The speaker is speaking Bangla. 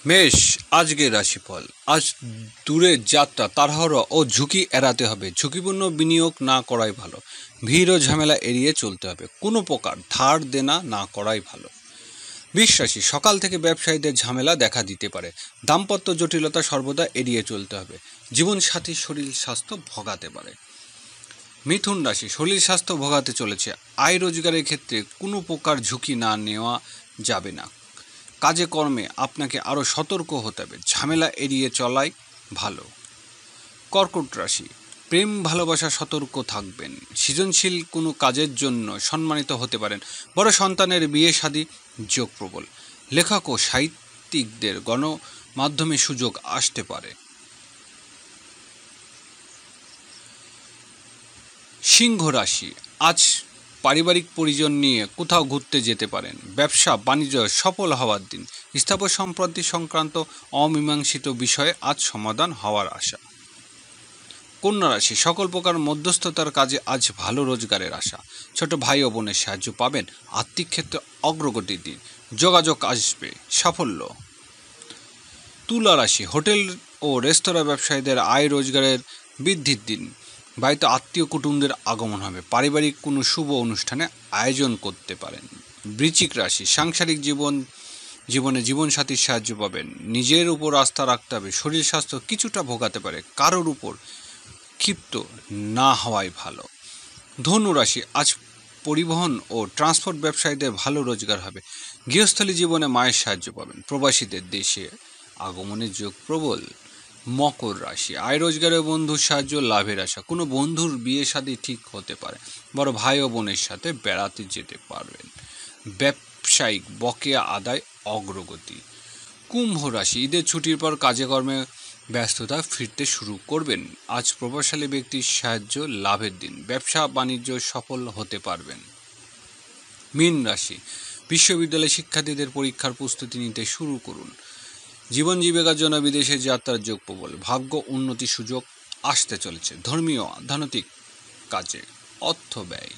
মেষ, আজকের রাশিফল। আজ দূরের যাত্রা তাড়াহুড়ো ও ঝুঁকি এড়াতে হবে। ঝুঁকিপূর্ণ বিনিয়োগ না করাই ভালো। ভিড় ও ঝামেলা এড়িয়ে চলতে হবে। কোনো প্রকার ধার দেনা না করাই ভালো। বৃষ রাশি, সকাল থেকে ব্যবসায়ীদের ঝামেলা দেখা দিতে পারে। দাম্পত্য জটিলতা সর্বদা এড়িয়ে চলতে হবে। জীবনসাথীর শরীর স্বাস্থ্য ভোগাতে পারে। মিথুন রাশি, শরীর স্বাস্থ্য ভোগাতে চলেছে। আয় রোজগারের ক্ষেত্রে কোনো প্রকার ঝুঁকি না নেওয়া যাবে না। কাজে কর্মে আপনাকে আরও সতর্ক হতে হবে। ঝামেলা এড়িয়ে চলাই ভালো। কর্কট রাশি, প্রেম ভালোবাসা সতর্ক থাকবেন। সৃজনশীল কোনো কাজের জন্য সম্মানিত হতে পারেন। বড় সন্তানের বিয়ে শাদী যোগ প্রবল। লেখক ও সাহিত্যিকদের গণমাধ্যমে সুযোগ আসতে পারে। সিংহ রাশি, আজ পারিবারিক পরিজন নিয়ে কোথাও ঘুরতে যেতে পারেন। ব্যবসা বাণিজ্য সফল হওয়ার দিন। স্থাবর সম্পত্তি সংক্রান্ত অমীমাংসিত বিষয়ে আজ সমাধান হওয়ার আশা। কন্যা রাশি, সকল প্রকার মধ্যস্থতার কাজে আজ ভালো রোজগারের আশা। ছোট ভাই ও বোনের সাহায্য পাবেন। আর্থিক ক্ষেত্রে অগ্রগতির দিন। যোগাযোগ আসবে সাফল্য। তুলা রাশি, হোটেল ও রেস্তোরাঁ ব্যবসায়ীদের আয় রোজগারের বৃদ্ধির দিন। বাড়িতে আত্মীয় কুটুমদের আগমন হবে। পারিবারিক কোনো শুভ অনুষ্ঠানে আয়োজন করতে পারেন। বৃশ্চিক রাশি, সাংসারিক জীবনে জীবনসাথীর সাহায্য পাবেন। নিজের উপর আস্থা রাখতে হবে। শরীর স্বাস্থ্য কিছুটা ভোগাতে পারে। কারোর উপর ক্ষিপ্ত না হওয়াই ভালো। ধনু রাশি, আজ পরিবহন ও ট্রান্সপোর্ট ব্যবসায়ীদের ভালো রোজগার হবে। গৃহস্থলী জীবনে মায়ের সাহায্য পাবেন। প্রবাসীদের দেশে আগমনের যোগ প্রবল। মকর রাশি, আয় রোজগারের বন্ধুর সাহায্য লাভের আশা। কোনো বন্ধুর বিয়ে শাদী ঠিক হতে পারে। বড় ভাই ও বোনের সাথে বেড়াতে যেতে পারবেন। ব্যবসায়িক বকেয়া আদায় অগ্রগতি। কুম্ভ রাশি, ঈদের ছুটির পর কাজে কর্মে ব্যস্ততা ফিরতে শুরু করবেন। আজ প্রভাবশালী ব্যক্তির সাহায্য লাভের দিন। ব্যবসা বাণিজ্য সফল হতে পারবেন। মীন রাশি, বিশ্ববিদ্যালয় শিক্ষার্থীদের পরীক্ষার প্রস্তুতি নিতে শুরু করুন। জীবন জীবিকার জন্য বিদেশে যাত্রার যোগ প্রবল। ভাগ্য উন্নতির সুযোগ আসতে চলেছে। ধর্মীয় আধ্যাত্মিক কাজে অর্থ ব্যয়।